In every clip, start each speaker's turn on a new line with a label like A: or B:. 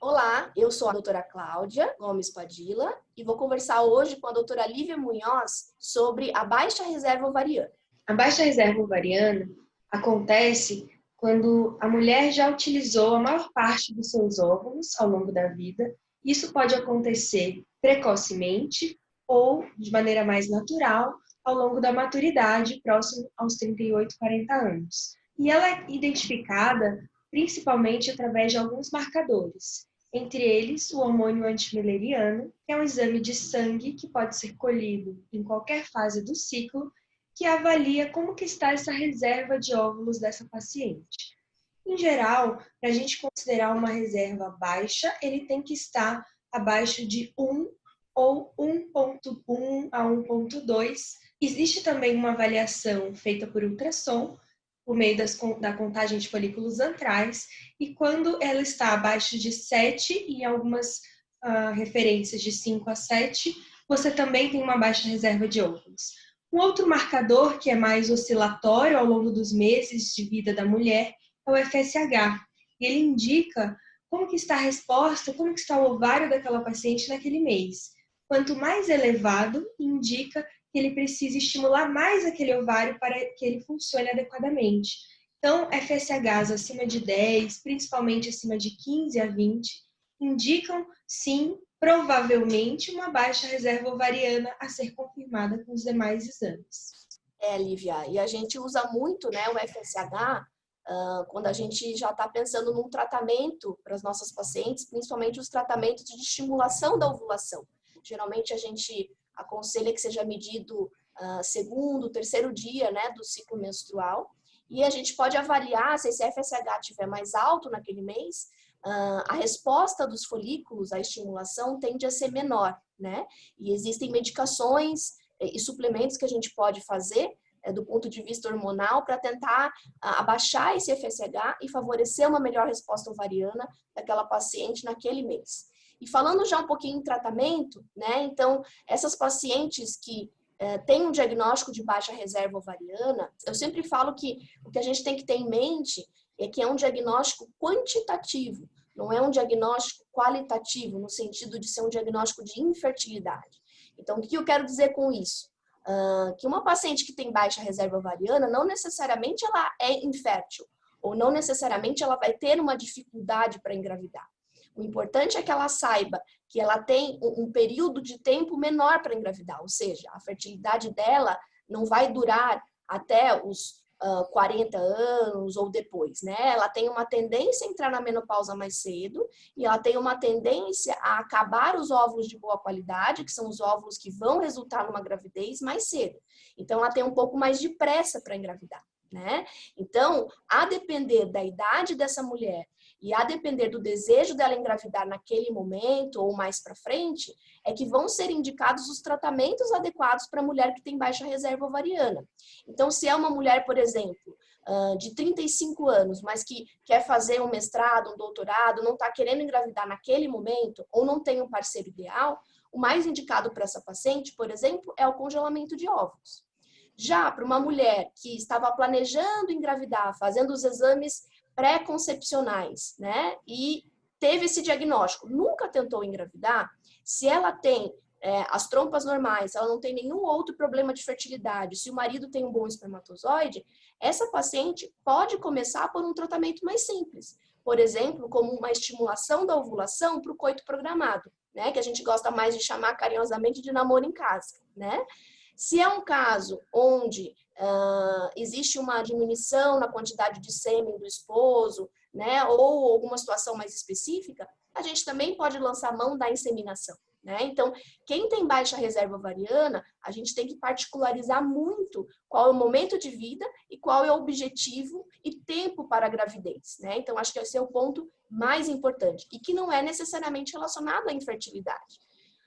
A: Olá, eu sou a doutora Cláudia Gomes Padilla e vou conversar hoje com a doutora Lívia Munhoz sobre a baixa reserva ovariana.
B: A baixa reserva ovariana acontece quando a mulher já utilizou a maior parte dos seus óvulos ao longo da vida. Isso pode acontecer precocemente ou de maneira mais natural ao longo da maturidade, próximo aos 38, 40 anos. E ela é identificada principalmente através de alguns marcadores, entre eles o hormônio antimileriano, que é um exame de sangue que pode ser colhido em qualquer fase do ciclo, que avalia como que está essa reserva de óvulos dessa paciente. Em geral, para a gente considerar uma reserva baixa, ele tem que estar abaixo de 1 ou 1,1 a 1,2. Existe também uma avaliação feita por ultrassom, por meio da contagem de folículos antrais, e quando ela está abaixo de 7, em algumas referências de 5 a 7, você também tem uma baixa reserva de óvulos. Um outro marcador que é mais oscilatório ao longo dos meses de vida da mulher é o FSH. E ele indica como que está a resposta, como que está o ovário daquela paciente naquele mês. Quanto mais elevado, indica que ele precisa estimular mais aquele ovário para que ele funcione adequadamente. Então, FSHs acima de 10, principalmente acima de 15 a 20, indicam, sim, provavelmente uma baixa reserva ovariana a ser confirmada com os demais exames.
A: Lívia, e a gente usa muito, né, o FSH quando a gente já está pensando num tratamento para as nossas pacientes, principalmente os tratamentos de estimulação da ovulação. Geralmente a gente aconselha que seja medido segundo, terceiro dia, né, do ciclo menstrual, e a gente pode avaliar se esse FSH estiver mais alto naquele mês, a resposta dos folículos à estimulação tende a ser menor, né? E existem medicações e suplementos que a gente pode fazer do ponto de vista hormonal para tentar abaixar esse FSH e favorecer uma melhor resposta ovariana daquela paciente naquele mês. E falando já um pouquinho em tratamento, né? Então, essas pacientes que têm um diagnóstico de baixa reserva ovariana, eu sempre falo que o que a gente tem que ter em mente é que é um diagnóstico quantitativo, não é um diagnóstico qualitativo, no sentido de ser um diagnóstico de infertilidade. Então, o que eu quero dizer com isso? Que uma paciente que tem baixa reserva ovariana, não necessariamente ela é infértil, ou não necessariamente ela vai ter uma dificuldade para engravidar. O importante é que ela saiba que ela tem um período de tempo menor para engravidar, ou seja, a fertilidade dela não vai durar até os 40 anos ou depois, né? Ela tem uma tendência a entrar na menopausa mais cedo e ela tem uma tendência a acabar os óvulos de boa qualidade, que são os óvulos que vão resultar numa gravidez mais cedo. Então, ela tem um pouco mais de pressa para engravidar, né? Então, a depender da idade dessa mulher e a depender do desejo dela engravidar naquele momento ou mais para frente, é que vão ser indicados os tratamentos adequados para a mulher que tem baixa reserva ovariana. Então, se é uma mulher, por exemplo, de 35 anos, mas que quer fazer um mestrado, um doutorado, não está querendo engravidar naquele momento ou não tem um parceiro ideal, o mais indicado para essa paciente, por exemplo, é o congelamento de óvulos. Já para uma mulher que estava planejando engravidar, fazendo os exames pré-concepcionais, né, e teve esse diagnóstico, nunca tentou engravidar, se ela tem as trompas normais, se ela não tem nenhum outro problema de fertilidade, se o marido tem um bom espermatozoide, essa paciente pode começar por um tratamento mais simples. Por exemplo, como uma estimulação da ovulação para o coito programado, né, que a gente gosta mais de chamar carinhosamente de namoro em casa, né? Se é um caso onde existe uma diminuição na quantidade de sêmen do esposo, né, ou alguma situação mais específica, a gente também pode lançar mão da inseminação, né? Então, quem tem baixa reserva ovariana, a gente tem que particularizar muito qual é o momento de vida e qual é o objetivo e tempo para a gravidez, né? Então, acho que esse é o ponto mais importante e que não é necessariamente relacionado à infertilidade.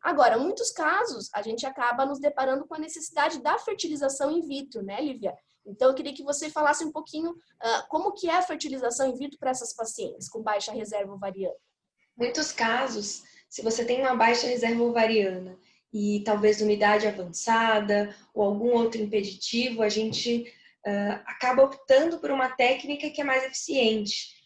A: Agora, em muitos casos, a gente acaba nos deparando com a necessidade da fertilização in vitro, né, Lívia? Então, eu queria que você falasse um pouquinho como que é a fertilização in vitro para essas pacientes com baixa reserva ovariana.
B: Em muitos casos, se você tem uma baixa reserva ovariana e talvez umidade avançada ou algum outro impeditivo, a gente acaba optando por uma técnica que é mais eficiente,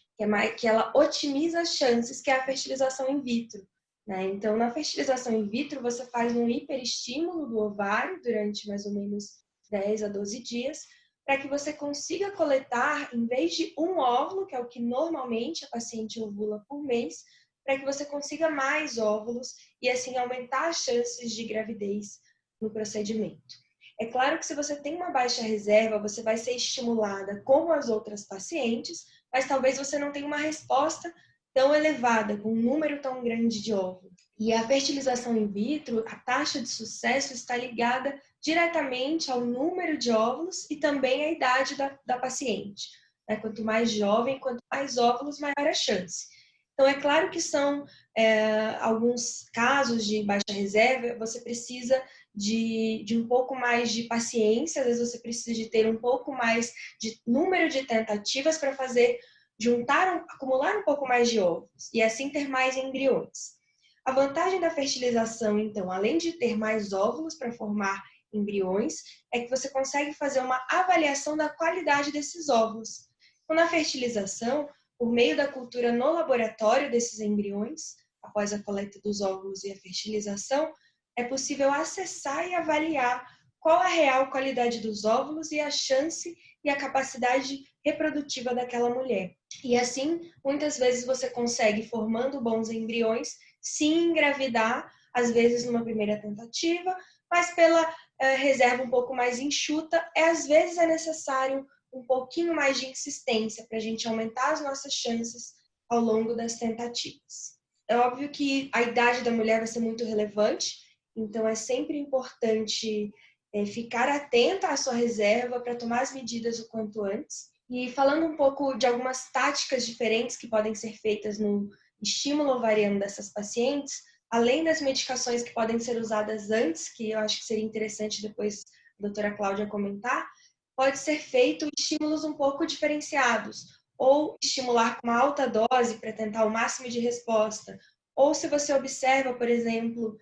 B: que ela otimiza as chances, que é a fertilização in vitro, né? Então, na fertilização in vitro, você faz um hiperestímulo do ovário durante mais ou menos 10 a 12 dias, para que você consiga coletar, em vez de um óvulo, que é o que normalmente a paciente ovula por mês, para que você consiga mais óvulos e assim aumentar as chances de gravidez no procedimento. É claro que se você tem uma baixa reserva, você vai ser estimulada como as outras pacientes, mas talvez você não tenha uma resposta tão elevada, com um número tão grande de óvulos. E a fertilização in vitro, a taxa de sucesso está ligada diretamente ao número de óvulos e também à idade da paciente. Quanto mais jovem, quanto mais óvulos, maior a chance. Então, é claro que são alguns casos de baixa reserva, você precisa de um pouco mais de paciência, às vezes você precisa de ter um pouco mais de número de tentativas para fazer, acumular um pouco mais de óvulos e assim ter mais embriões. A vantagem da fertilização, então, além de ter mais óvulos para formar embriões, é que você consegue fazer uma avaliação da qualidade desses óvulos. Então, na fertilização, por meio da cultura no laboratório desses embriões, após a coleta dos óvulos e a fertilização, é possível acessar e avaliar qual a real qualidade dos óvulos e a chance e a capacidade reprodutiva daquela mulher. E assim, muitas vezes você consegue, formando bons embriões, sim engravidar, às vezes numa primeira tentativa, mas pela reserva um pouco mais enxuta, às vezes é necessário um pouquinho mais de insistência para a gente aumentar as nossas chances ao longo das tentativas. É óbvio que a idade da mulher vai ser muito relevante, então é sempre importante ficar atenta à sua reserva para tomar as medidas o quanto antes. E falando um pouco de algumas táticas diferentes que podem ser feitas no estímulo ovariano dessas pacientes, além das medicações que podem ser usadas antes, que eu acho que seria interessante depois a doutora Cláudia comentar, pode ser feito estímulos um pouco diferenciados, ou estimular com uma alta dose para tentar o máximo de resposta, ou se você observa, por exemplo,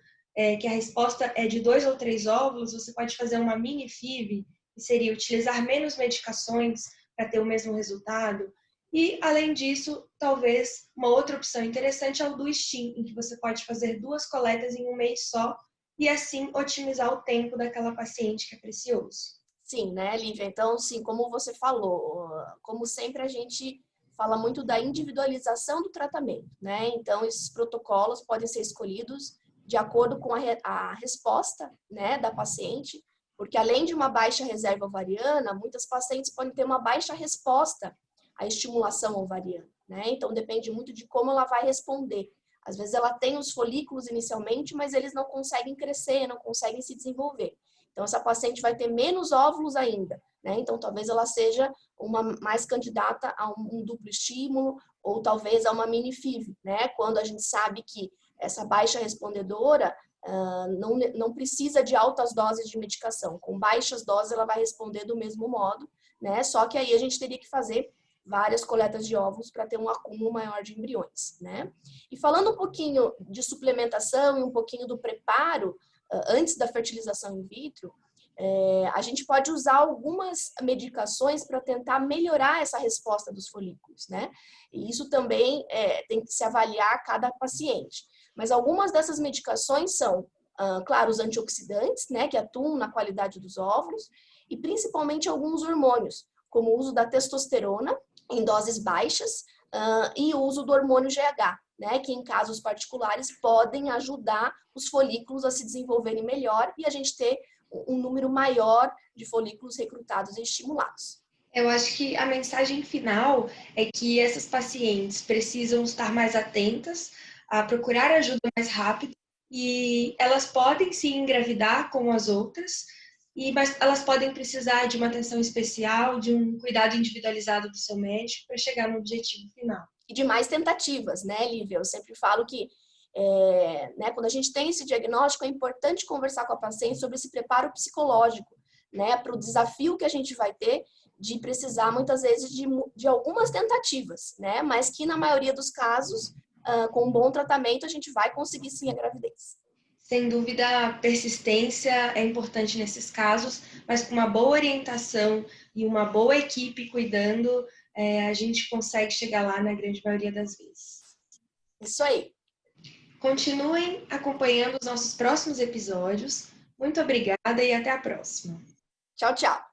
B: que a resposta é de 2 ou 3 óvulos, você pode fazer uma mini FIV, que seria utilizar menos medicações para ter o mesmo resultado. E, além disso, talvez uma outra opção interessante é o do STIM, em que você pode fazer 2 coletas em um mês só e, assim, otimizar o tempo daquela paciente que é precioso.
A: Sim, né, Lívia? Então, sim, como você falou, como sempre a gente fala muito da individualização do tratamento, né? Então, esses protocolos podem ser escolhidos de acordo com a resposta, né, da paciente, porque além de uma baixa reserva ovariana, muitas pacientes podem ter uma baixa resposta à estimulação ovariana, né? Então, depende muito de como ela vai responder. Às vezes ela tem os folículos inicialmente, mas eles não conseguem crescer, não conseguem se desenvolver. Então, essa paciente vai ter menos óvulos ainda, né? Então, talvez ela seja uma mais candidata a um duplo estímulo ou talvez a uma mini FIV, né? Quando a gente sabe que essa baixa respondedora não precisa de altas doses de medicação. Com baixas doses, ela vai responder do mesmo modo, né? Só que aí a gente teria que fazer várias coletas de óvulos para ter um acúmulo maior de embriões, né? E falando um pouquinho de suplementação e um pouquinho do preparo, antes da fertilização in vitro, a gente pode usar algumas medicações para tentar melhorar essa resposta dos folículos, né? E isso também tem que se avaliar cada paciente. Mas algumas dessas medicações são, claro, os antioxidantes, né, que atuam na qualidade dos óvulos, e principalmente alguns hormônios, como o uso da testosterona em doses baixas e o uso do hormônio GH, né, que em casos particulares podem ajudar os folículos a se desenvolverem melhor e a gente ter um número maior de folículos recrutados e estimulados.
B: Eu acho que a mensagem final é que essas pacientes precisam estar mais atentas, a procurar ajuda mais rápido e elas podem sim engravidar como as outras, mas elas podem precisar de uma atenção especial, de um cuidado individualizado do seu médico para chegar no objetivo final.
A: E de mais tentativas, né, Lívia? Eu sempre falo que né, quando a gente tem esse diagnóstico, é importante conversar com a paciente sobre esse preparo psicológico, né, para o desafio que a gente vai ter de precisar, muitas vezes, de algumas tentativas, né, mas que, na maioria dos casos, com um bom tratamento, a gente vai conseguir sim a gravidez.
B: Sem dúvida, a persistência é importante nesses casos, mas com uma boa orientação e uma boa equipe cuidando, a gente consegue chegar lá na grande maioria das vezes.
A: Isso aí.
B: Continuem acompanhando os nossos próximos episódios. Muito obrigada e até a próxima.
A: Tchau, tchau.